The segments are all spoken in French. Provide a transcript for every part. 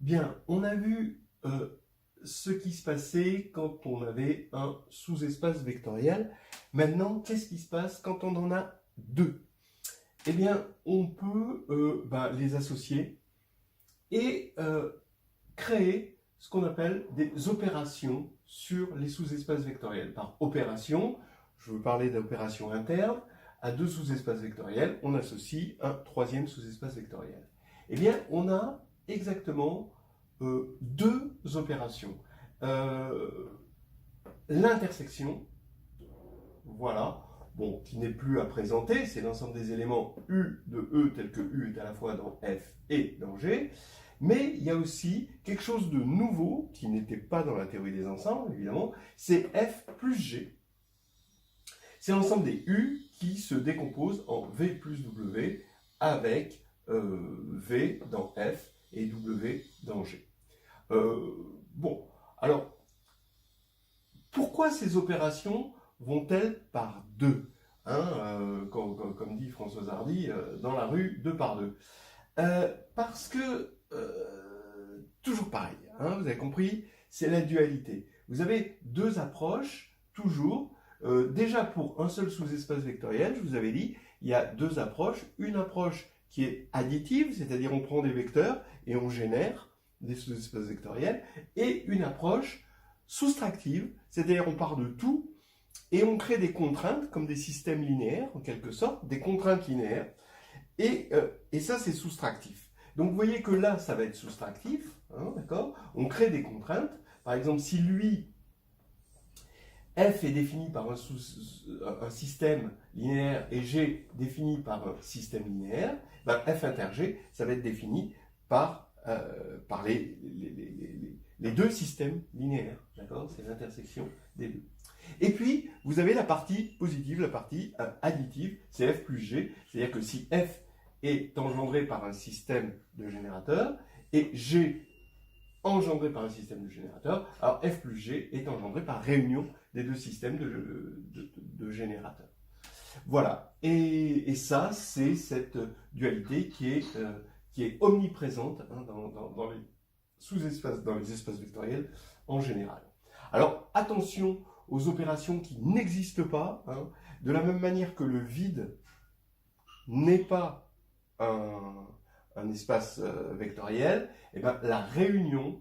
Bien, on a vu ce qui se passait quand on avait un sous-espace vectoriel. Maintenant, qu'est-ce qui se passe quand on en a deux? Eh bien, on peut les associer et créer ce qu'on appelle des opérations sur les sous-espaces vectoriels. Par opération, je veux parler d'opération interne. À deux sous-espaces vectoriels, on associe un troisième sous-espace vectoriel. Eh bien, on a exactement deux opérations. L'intersection, voilà, bon, qui n'est plus à présenter, c'est l'ensemble des éléments U de E tel que U est à la fois dans F et dans G, mais il y a aussi quelque chose de nouveau qui n'était pas dans la théorie des ensembles, évidemment, c'est F plus G. C'est l'ensemble des U qui se décompose en V plus W avec V dans F et W dans G. Bon, alors, pourquoi ces opérations vont-elles par deux, comme dit Françoise Hardy, dans la rue, deux par deux? Parce que, toujours pareil, vous avez compris, c'est la dualité. Vous avez deux approches, toujours. Déjà, pour un seul sous-espace vectoriel, je vous avais dit, il y a deux approches. Une approche qui est additive, c'est-à-dire on prend des vecteurs et on génère des sous-espaces vectoriels, et une approche soustractive, c'est-à-dire on part de tout et on crée des contraintes, comme des systèmes linéaires, en quelque sorte, des contraintes linéaires, et ça c'est soustractif. Donc vous voyez que là, ça va être soustractif, d'accord? On crée des contraintes, par exemple, si lui, F est défini par un système linéaire et G défini par un système linéaire, ben F inter G, ça va être défini par les deux systèmes linéaires, d'accord? C'est l'intersection des deux. Et puis, vous avez la partie positive, la partie additive, c'est F plus G, c'est-à-dire que si F est engendré par un système de générateurs et G engendré par un système de générateurs, alors F plus G est engendré par réunion des deux systèmes de générateurs. Voilà, et ça, c'est cette dualité qui est omniprésente dans les sous-espaces, dans les espaces vectoriels en général. Alors, attention aux opérations qui n'existent pas, de la même manière que le vide n'est pas un espace vectoriel, et bien la réunion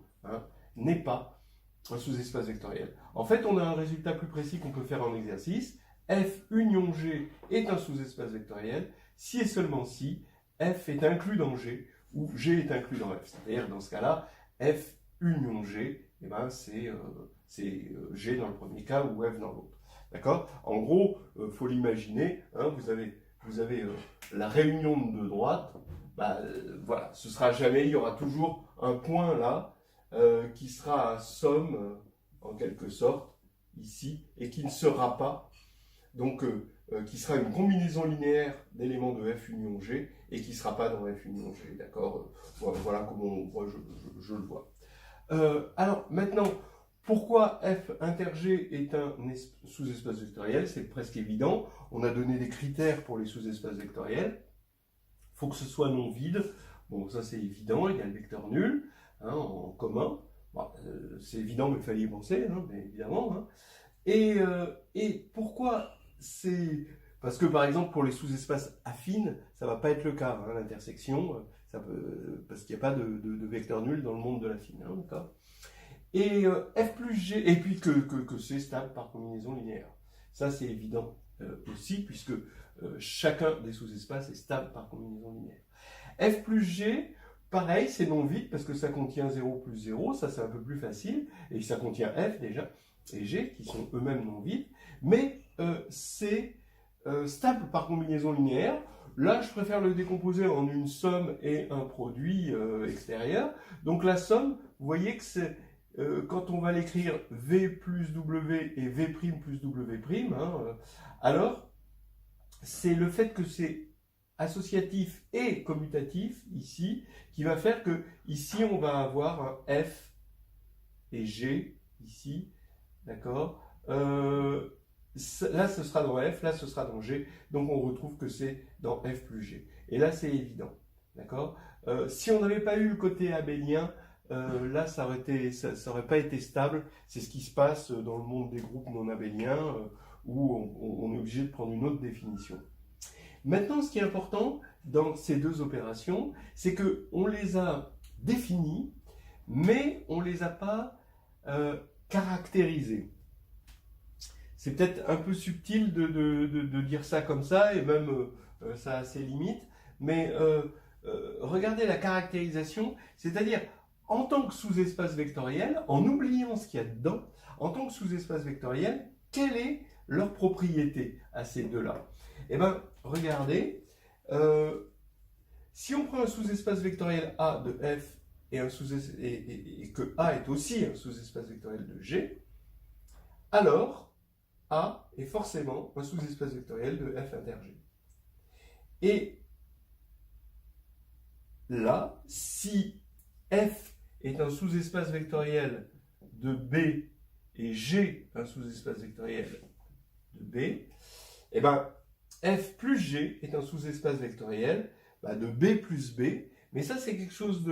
n'est pas un sous-espace vectoriel. En fait, on a un résultat plus précis qu'on peut faire en exercice. F union G est un sous-espace vectoriel si et seulement si F est inclus dans G ou G est inclus dans F. C'est-à-dire, dans ce cas-là, F union G, eh ben, c'est G dans le premier cas ou F dans l'autre. D'accord? En gros, il faut l'imaginer, vous avez la réunion de deux droites, voilà, ce sera jamais, il y aura toujours un point là, qui sera somme, en quelque sorte, ici, et qui ne sera pas, donc qui sera une combinaison linéaire d'éléments de F union G, et qui ne sera pas dans F union G, d'accord? Voilà comment je le vois. Alors, maintenant, pourquoi F inter G est un sous-espace vectoriel? C'est presque évident. On a donné des critères pour les sous-espaces vectoriels. Il faut que ce soit non vide. Bon, ça c'est évident, il y a le vecteur nul en commun. Bon, c'est évident, mais il fallait y penser, bien évidemment. Et pourquoi c'est... Parce que par exemple, pour les sous-espaces affines, ça ne va pas être le cas, l'intersection, parce qu'il n'y a pas de vecteur nul dans le monde de l'affine, d'accord? Et F plus G, et puis que c'est stable par combinaison linéaire. Ça c'est évident aussi, puisque chacun des sous-espaces est stable par combinaison linéaire. F plus G, pareil, c'est non vide, parce que ça contient 0 plus 0, ça c'est un peu plus facile, et ça contient F déjà, et G, qui sont eux-mêmes non vides, mais c'est stable par combinaison linéaire. Là, je préfère le décomposer en une somme et un produit extérieur. Donc la somme, vous voyez que c'est... quand on va l'écrire V plus W et V' plus W', alors c'est le fait que c'est associatif et commutatif ici qui va faire que ici on va avoir un F et G ici, d'accord? Là ce sera dans F, là ce sera dans G, donc on retrouve que c'est dans F plus G. Et là c'est évident, d'accord? Si on n'avait pas eu le côté abélien, là, ça aurait pas été stable. C'est ce qui se passe dans le monde des groupes non abéliens, où on est obligé de prendre une autre définition. Maintenant, ce qui est important dans ces deux opérations, c'est qu'on les a définies, mais on ne les a pas caractérisées. C'est peut-être un peu subtil de dire ça comme ça, et même ça a ses limites, mais regardez la caractérisation, c'est-à-dire en tant que sous-espace vectoriel, en oubliant ce qu'il y a dedans, en tant que sous-espace vectoriel, quelle est leur propriété à ces deux-là? Eh bien, regardez, si on prend un sous-espace vectoriel A de F et que A est aussi un sous-espace vectoriel de G, alors A est forcément un sous-espace vectoriel de F inter G. Et là, si F est un sous-espace vectoriel de B et G un sous-espace vectoriel de B, eh bien, F plus G est un sous-espace vectoriel de B plus B. Mais ça, c'est quelque chose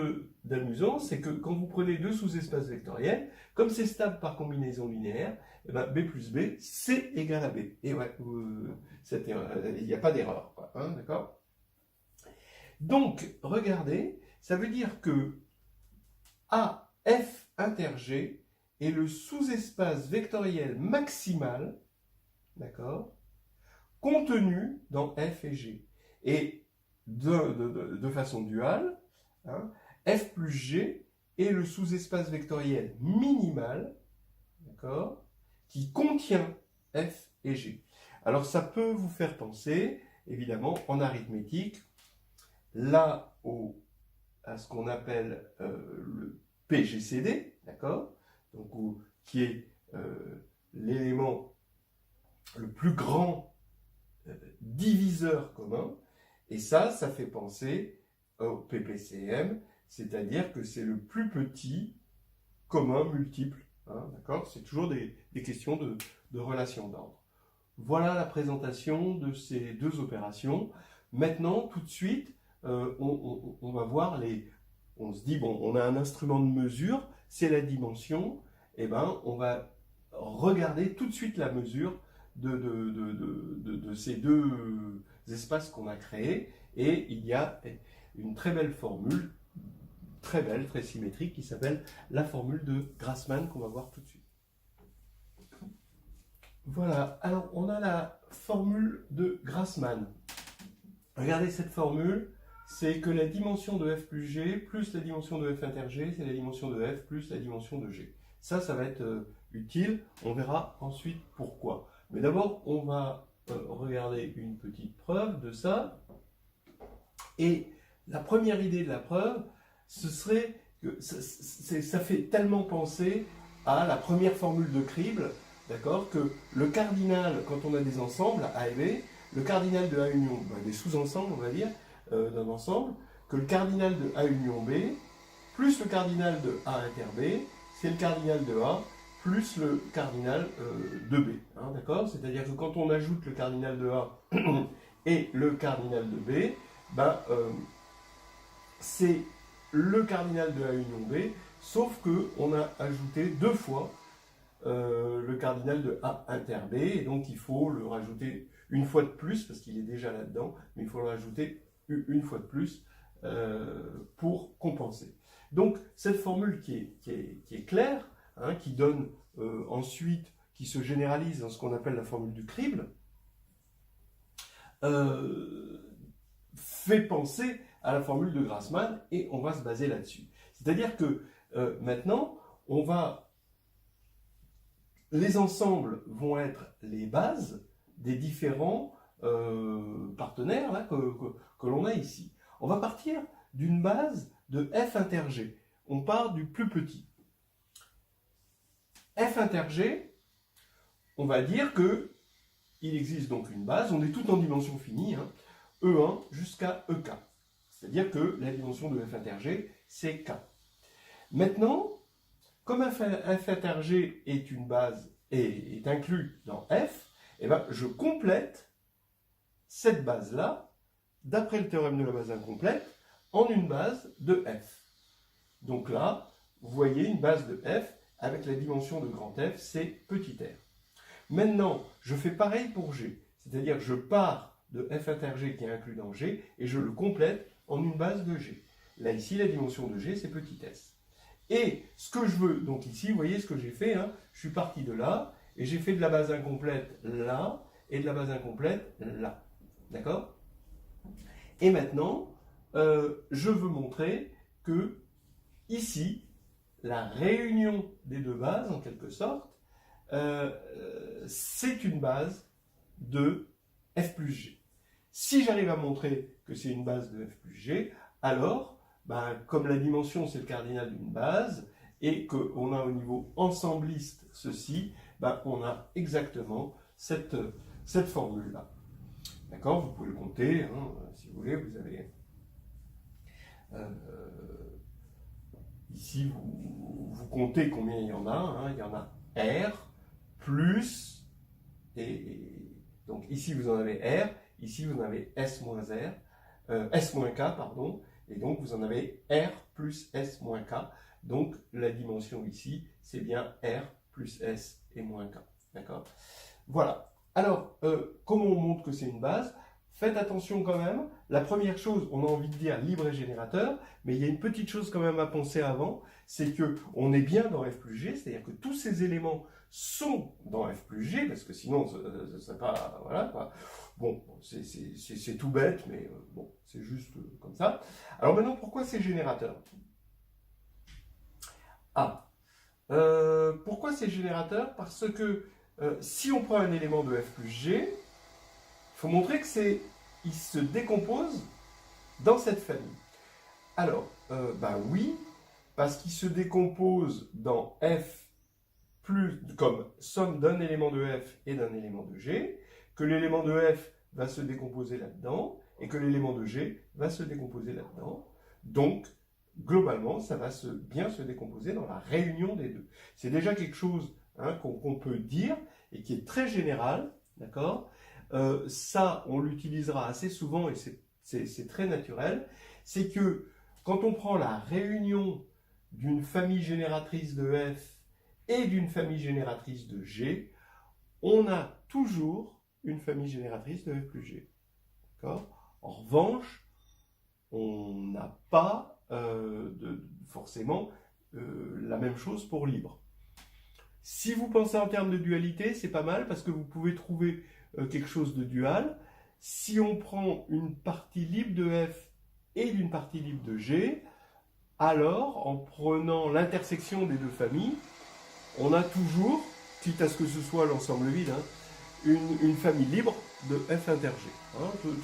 d'amusant, c'est que quand vous prenez deux sous-espaces vectoriels, comme c'est stable par combinaison linéaire, eh ben, B plus B, c'est égal à B. Et ouais, il n'y a pas d'erreur, hein, d'accord? Donc, regardez, ça veut dire que AF inter G est le sous-espace vectoriel maximal, d'accord, contenu dans F et G. Et de façon duale, hein, F plus G est le sous-espace vectoriel minimal, d'accord, qui contient F et G. Alors ça peut vous faire penser, évidemment, en arithmétique, là à ce qu'on appelle le PGCD, d'accord, donc qui est l'élément le plus grand diviseur commun. Et ça fait penser au PPCM, c'est-à-dire que c'est le plus petit commun multiple. Hein, d'accord ? C'est toujours des questions de relations d'ordre. Voilà la présentation de ces deux opérations. Maintenant, tout de suite, on va voir on se dit, bon, on a un instrument de mesure, c'est la dimension. Eh bien, on va regarder tout de suite la mesure de ces deux espaces qu'on a créés, et il y a une très belle formule, très belle, très symétrique, qui s'appelle la formule de Grassmann, qu'on va voir tout de suite. Voilà, alors on a la formule de Grassmann. Regardez cette formule, c'est que la dimension de F plus G plus la dimension de F inter G, c'est la dimension de F plus la dimension de G. Ça va être utile, on verra ensuite pourquoi. Mais d'abord, on va regarder une petite preuve de ça. Et la première idée de la preuve, ce serait que ça fait tellement penser à la première formule de Kriebel, d'accord, que le cardinal, quand on a des ensembles, A et B, le cardinal de A union, des sous-ensembles, on va dire, d'un ensemble, que le cardinal de A union B, plus le cardinal de A inter B, c'est le cardinal de A, plus le cardinal de B. Hein, d'accord ? C'est-à-dire que quand on ajoute le cardinal de A et le cardinal de B, c'est le cardinal de A union B, sauf qu'on a ajouté deux fois le cardinal de A inter B, et donc il faut le rajouter une fois de plus, parce qu'il est déjà là-dedans, mais il faut le rajouter une fois de plus pour compenser. Donc cette formule qui est claire, hein, qui donne ensuite, qui se généralise dans ce qu'on appelle la formule du Kriebel, fait penser à la formule de Grassmann, et on va se baser là-dessus. C'est-à-dire que maintenant, les ensembles vont être les bases des différents partenaires là, que l'on a ici. On va partir d'une base de F inter G. On part du plus petit. F inter G, on va dire que il existe donc une base, on est tout en dimension finie, hein, E1 jusqu'à EK. C'est-à-dire que la dimension de F inter G, c'est K. Maintenant, comme F inter G est une base et est inclus dans F, eh ben, je complète cette base-là, d'après le théorème de la base incomplète, en une base de F. Donc là, vous voyez une base de f avec la dimension de grand F, c'est petit r. Maintenant, je fais pareil pour G, c'est-à-dire que je pars de f inter G qui est inclus dans G et je le complète en une base de G. Là, ici, la dimension de G, c'est petit s. Et ce que je veux, donc ici, vous voyez ce que j'ai fait, hein, je suis parti de là, et j'ai fait de la base incomplète là, et de la base incomplète là. D'accord? Et maintenant, je veux montrer que, ici, la réunion des deux bases, en quelque sorte, c'est une base de f plus g. Si j'arrive à montrer que c'est une base de f plus g, alors, comme la dimension c'est le cardinal d'une base, et qu'on a au niveau ensembliste ceci, on a exactement cette formule-là. D'accord? Vous pouvez le compter, hein, si vous voulez, vous avez... ici, vous comptez combien il y en a, hein, il y en a R plus, et donc ici vous en avez R, ici vous en avez S-R, S-K, pardon, et donc vous en avez R plus S-K, donc la dimension ici, c'est bien R plus S et moins K, d'accord? Voilà, alors, comment on montre que c'est une base? Faites attention quand même, la première chose, on a envie de dire libre et générateur, mais il y a une petite chose quand même à penser avant, c'est qu'on est bien dans f plus g, c'est-à-dire que tous ces éléments sont dans f plus g, parce que sinon, ça ne serait pas... Voilà, quoi. Bon, c'est tout bête, mais bon, c'est juste comme ça. Alors maintenant, pourquoi c'est générateur? Pourquoi c'est générateur? Parce que si on prend un élément de f plus g, il faut montrer que il se décompose dans cette famille. Alors, oui, parce qu'il se décompose dans f plus comme somme d'un élément de f et d'un élément de g, que l'élément de f va se décomposer là-dedans, et que l'élément de g va se décomposer là-dedans. Donc, globalement, ça va bien se décomposer dans la réunion des deux. C'est déjà quelque chose qu'on peut dire, et qui est très général, d'accord? Ça, on l'utilisera assez souvent, et c'est très naturel, c'est que quand on prend la réunion d'une famille génératrice de f et d'une famille génératrice de g, on a toujours une famille génératrice de f plus g. En revanche, on n'a pas forcément la même chose pour libre. Si vous pensez en termes de dualité, c'est pas mal parce que vous pouvez trouver quelque chose de dual. Si on prend une partie libre de f et d'une partie libre de g, alors en prenant l'intersection des deux familles, on a toujours, quitte à ce que ce soit l'ensemble vide, une famille libre de f inter g.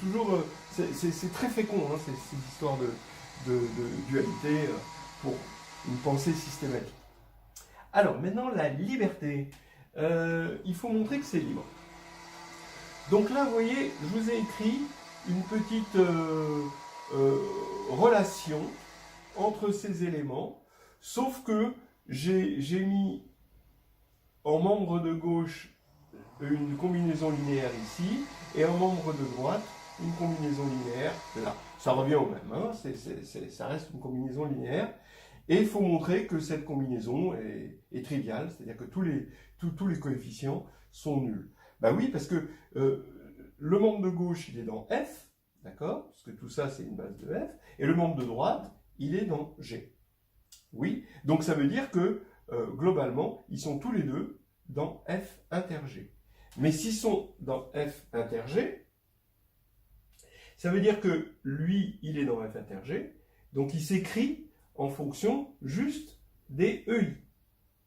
Toujours, c'est très fécond, ces histoires de dualité pour une pensée systématique. Alors maintenant, la liberté, il faut montrer que c'est libre. Donc là, vous voyez, je vous ai écrit une petite relation entre ces éléments, sauf que j'ai mis en membre de gauche une combinaison linéaire ici, et en membre de droite, une combinaison linéaire là. Ça revient au même, ça reste une combinaison linéaire, et il faut montrer que cette combinaison est triviale, c'est-à-dire que tous les coefficients sont nuls. Oui, parce que le membre de gauche, il est dans F, d'accord? Parce que tout ça, c'est une base de F, et le membre de droite, il est dans G. Oui, donc ça veut dire que, globalement, ils sont tous les deux dans F inter G. Mais s'ils sont dans F inter G, ça veut dire que lui, il est dans F inter G, donc il s'écrit en fonction juste des EI.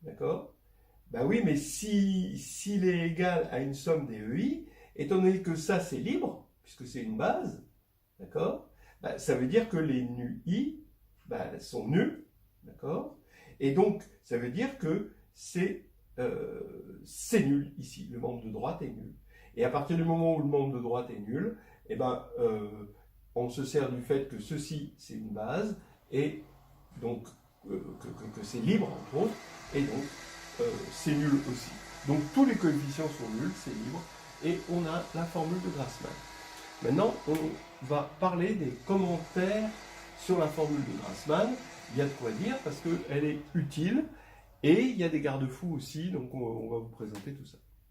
D'accord? Oui, mais s'il est égal à une somme des EI, étant donné que ça c'est libre, puisque c'est une base, d'accord? Ça veut dire que les nus I sont nuls, d'accord? Et donc, ça veut dire que c'est nul ici, le membre de droite est nul. Et à partir du moment où le membre de droite est nul, on se sert du fait que ceci c'est une base, et donc que c'est libre entre autres, et donc c'est nul aussi. Donc tous les coefficients sont nuls, c'est libre, et on a la formule de Grassmann. Maintenant, on va parler des commentaires sur la formule de Grassmann. il y a de quoi dire parce qu'elle est utile et il y a des garde-fous aussi, donc on va vous présenter tout ça.